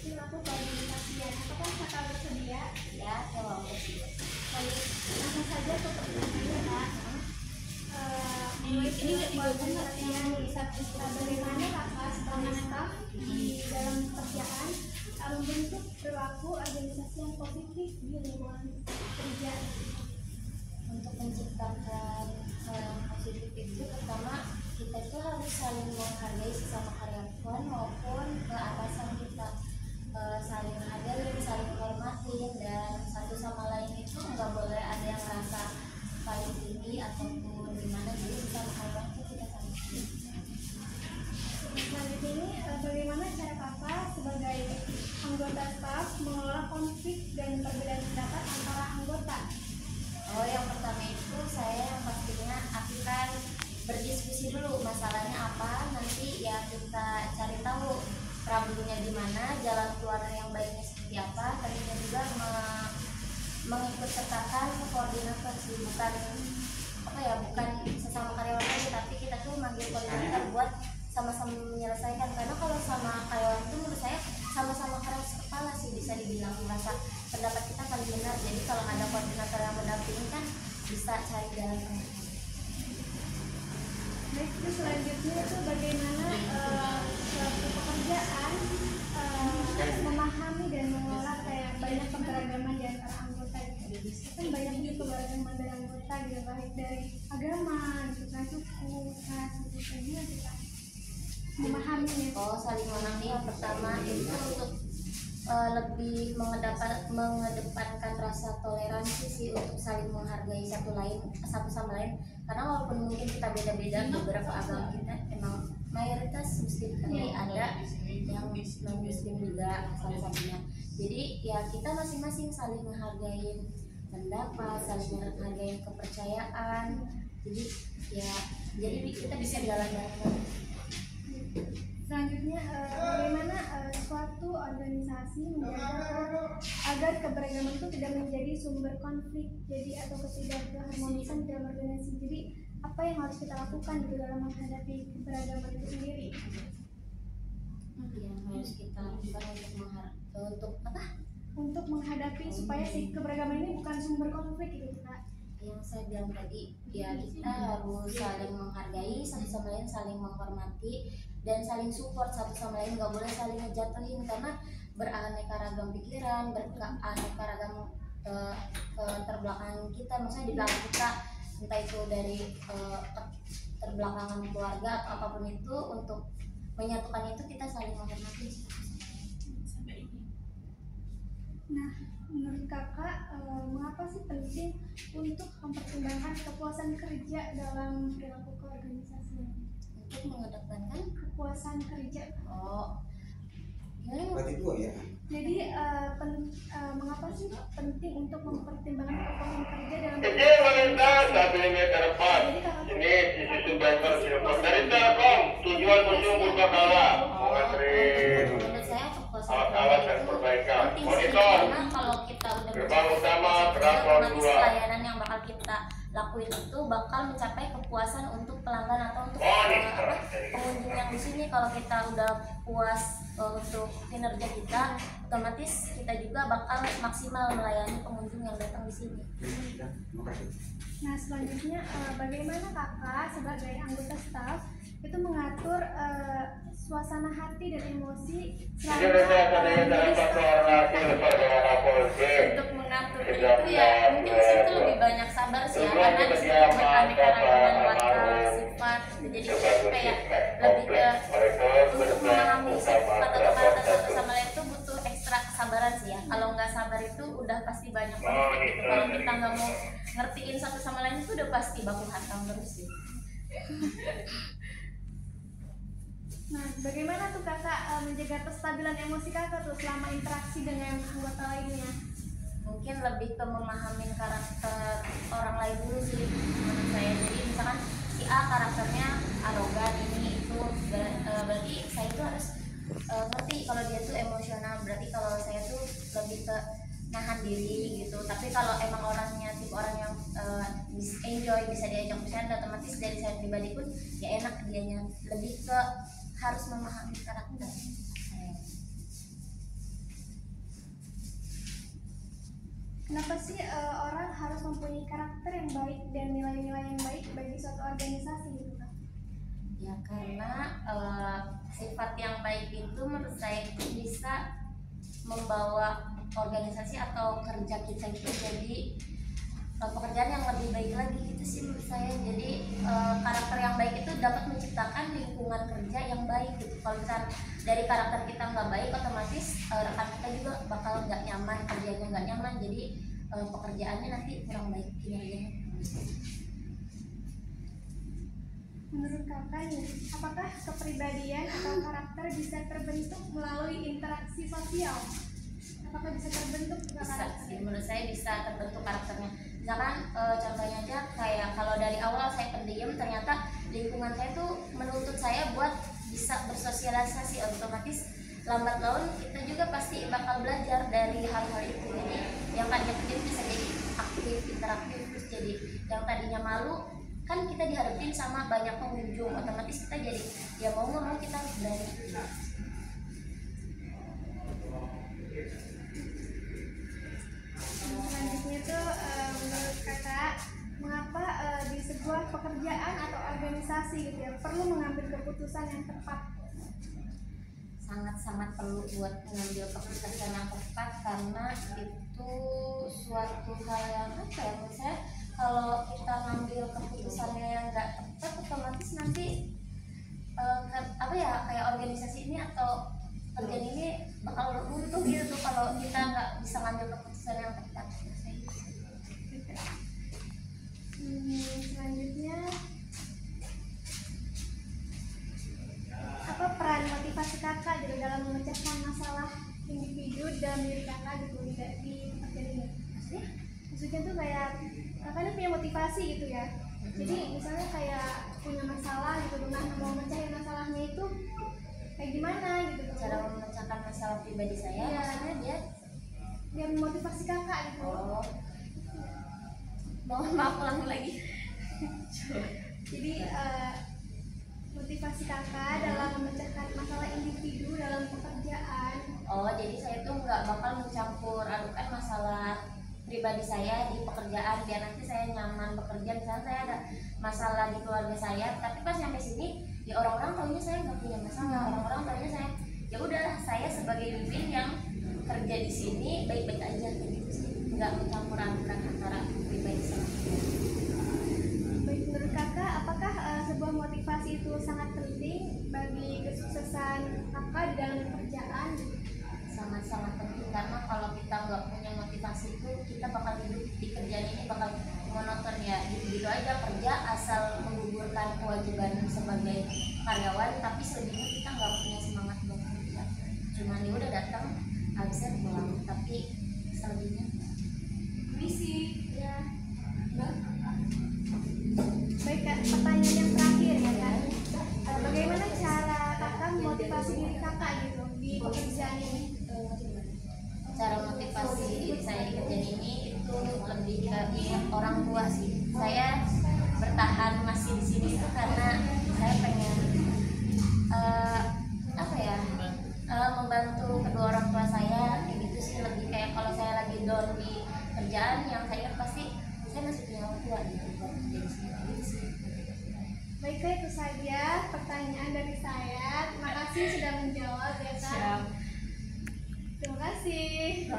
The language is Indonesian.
perilaku koordinasian. Apakah kakak bersedia? Ya, kalau bersedia. Baik, langsung saja ke pertanyaan Kak. Ini koordinasian bagaimana kakak sebagai staf di dalam pekerjaan membentuk perilaku organisasi yang positif di lingkungan kerja. Untuk menciptakan hal yang positif itu pertama kita itu harus saling menghargai sesama karyawan maupun ke atasan kita, saling menghargai, saling menghormati, dan satu sama lain itu nggak boleh ada yang merasa paling tinggi ataupun gimana, jadi sesama karyawan itu kita saling. Selanjutnya ini bagaimana cara kakak sebagai anggota staf mengelola konflik dan perbedaan pendapat antara anggota? Oh, yang pertama itu saya yang pastinya akan berdiskusi dulu masalahnya apa, nanti ya kita cari tahu problemnya di mana, jalan keluar yang baiknya seperti apa. Tentunya juga mengikut sertakan koordinator, bukan bukan sesama karyawan aja, tapi kita tuh manggil koordinator buat sama-sama menyelesaikan. Karena kalau sama karyawan itu menurut saya sama-sama keras kepala sih, bisa dibilang merasa pendapat kita paling benar. Jadi kalau ada koordinator yang mendampingi kan bisa cari jalan tengah. Baik, terus selanjutnya itu bagaimana suatu pekerjaan memahami dan mengelola kayak banyak keberagaman di antara anggota gitu. Kan banyak juga keberagaman dari anggota gitu, baik dari agama, gitu kan, suku, ras, gitu juga kita memahaminya. Oh, saling memahami yang pertama itu untuk lebih mengedepankan rasa toleransi sih, untuk saling menghargai satu sama lain. Karena walaupun mungkin kita beda-beda beberapa agama, kita emang mayoritas muslim, tapi ada yang non muslim juga salah satunya. Jadi ya kita masing-masing saling menghargai pendapat, saling menghargai kepercayaan. Jadi ya kita bisa jalan-jalan. Selanjutnya bagaimana suatu organisasi menjaga agar keberagaman itu tidak menjadi sumber konflik, jadi atau ketidakharmonisan dalam organisasi. Jadi apa yang harus kita lakukan gitu dalam menghadapi keberagaman itu sendiri? Yang harus kita lakukan untuk menghadapi supaya si keberagaman ini bukan sumber konflik gitu Kak. Yang saya bilang tadi, ya kita harus saling menghargai satu sama lain, saling menghormati, dan saling support satu sama lain. Nggak boleh saling ngejatuhin, karena beraneka ragam pikiran, beraneka ragam keterbelakangan kita, maksudnya di belakang kita, entah itu dari keterbelakangan keluarga atau apapun itu, untuk menyatukan itu kita saling menghormati. Nah, menurut kakak, mengapa sih penting untuk mempertimbangkan kepuasan kerja dalam perilaku keorganisasian? Untuk mengedepankan kepuasan kerja. Oh, berarti dua ya. Jadi mengapa sih penting untuk mempertimbangkan kepuasan kerja dalam Kecil wanita 1 meter depan. Ini sisi Sumber Silver dari Telkom. Tujuan museum Purbakala mengantri menurut saya kepuasan alat-alat dan perbaikan. Monitor. Karena kalau kita udah Gerbang utama otomatis 2. pelayanan yang bakal kita lakuin itu bakal mencapai kepuasan untuk pelanggan atau untuk pengunjung yang di sini. Kalau kita udah puas untuk kinerja kita, otomatis kita juga bakal maksimal melayani pengunjung yang datang di sini. Nah, selanjutnya bagaimana kakak sebagai anggota staf itu mengatur suasana hati dan emosi untuk mengatur itu ya mungkin di situ lebih banyak sabar sih ya, karena di situ beraneka-ragaman watak sifat, jadi kayak lebih ke untuk memahami sifat atau karakter satu sama lain itu butuh ekstra kesabaran sih ya. Kalau nggak sabar itu udah pasti banyak konflik gitu. Kalau kita nggak mau ngertiin satu sama lain itu udah pasti baku hantam terus sih. Nah, bagaimana tuh kakak menjaga kestabilan emosi kakak tuh selama interaksi dengan anggota lainnya? Mungkin lebih ke memahami karakter orang lain dulu sih menurut saya. Jadi misalkan si A karakternya arogan, ini itu berarti saya itu harus ngerti kalau dia tuh emosional, berarti kalau saya tuh lebih ke nahan diri gitu. Tapi kalau emang orangnya tipe orang yang enjoy, bisa diajak bercanda, otomatis dari saya pribadi pun ya enak dianya. Lebih ke harus memahami karakter. Kenapa sih orang harus mempunyai karakter yang baik dan nilai-nilai yang baik bagi suatu organisasi gitu Kak? Ya karena sifat yang baik itu menurut saya itu bisa membawa organisasi atau kerja kita itu jadi pekerjaan yang lebih baik lagi gitu sih menurut saya. Jadi karakter yang baik itu dapat menciptakan lingkungan kerja yang baik gitu. Kalau misalnya dari karakter kita nggak baik, otomatis rekan kita juga bakal nggak nyaman, kerjanya nggak nyaman, jadi pekerjaannya nanti kurang baik kinerjanya. Menurut Kakak nih, apakah kepribadian atau karakter bisa terbentuk melalui interaksi sosial? Apakah bisa terbentuk juga Bisa karakter? sih, menurut saya bisa terbentuk karakternya. Misalkan contohnya aja kayak kalau dari awal saya pendiam, ternyata lingkungan saya tuh menuntut saya buat bisa bersosialisasi, otomatis lambat laun kita juga pasti bakal belajar dari hal-hal itu. Jadi yang tadinya pendiam bisa jadi aktif, interaktif, terus jadi yang tadinya malu kan kita dihadapin sama banyak pengunjung, otomatis kita jadi ya mau nggak mau kita harus berani. Selanjutnya tuh menurut Kakak, mengapa di sebuah pekerjaan atau organisasi gitu ya perlu mengambil keputusan yang tepat? Sangat-sangat perlu buat mengambil keputusan yang tepat, karena itu suatu hal yang apa ya, menurut saya kalau kita ngambil keputusannya yang nggak tepat, otomatis nanti apa ya, kayak organisasi ini atau kerjaan ini bakal runtuh gitu kalau kita nggak bisa ngambil keputusan yang tepat. Selanjutnya, apa peran motivasi Kakak gitu dalam memecahkan masalah individu dalam diri Kakak gitu di pekerjaan ini? Maksudnya tuh kayak Kakak ini punya motivasi gitu ya. Jadi misalnya kayak punya masalah gitu, nah mau mecahin masalahnya itu kayak gimana gitu? Cara memecahkan masalah pribadi saya, Iya. maksudnya Dia memotivasi Kakak gitu. mohon maaf ulangi lagi. Jadi motivasi Kakak dalam memecahkan masalah individu dalam pekerjaan. Jadi saya tuh nggak bakal mencampur adukan masalah pribadi saya di pekerjaan, biar nanti saya nyaman bekerja. Misalnya saya ada masalah di keluarga saya, tapi pas sampai sini ya orang-orang taunya saya nggak punya masalah, orang-orang taunya saya ya udah saya sebagai Win yang kerja di sini baik-baik aja gitu sih, nggak mencampur adukan antara pribadi saya. Baik, menurut Kakak, apakah sebuah motivasi itu sangat penting bagi kesuksesan Kakak di dalam pekerjaan? Sangat-sangat penting, karena kalau kita nggak punya motivasi itu kita bakal hidup di kerjaan ini bakal monoton ya, gitu-gitu aja kerja asal menggugurkan kewajiban sebagai karyawan, tapi selebihnya kita nggak punya semangat buat kerja, cuman ya udah datang habisnya pulang, tapi selebihnya Misi ya. Baik Kak, pertanyaan yang terakhir ya Kak. Bagaimana cara Kakak memotivasi diri Kakak gitu di pekerjaan ini? cara motivasi diri saya di kerjaan ini itu lebih ke orang tua sih. Saya bertahan masih di sini itu karena saya pengen membantu kedua orang tua saya, kayak gitu sih. Lebih kayak kalau saya lagi down di kerjaan, yang saya ingat pasti saya masih punya orang tua gitu buat kerja di sini, gitu sih. Baik Kak, itu saja pertanyaan dari saya. Terima kasih sudah menjawab ya Kak. Siap. Terima kasih.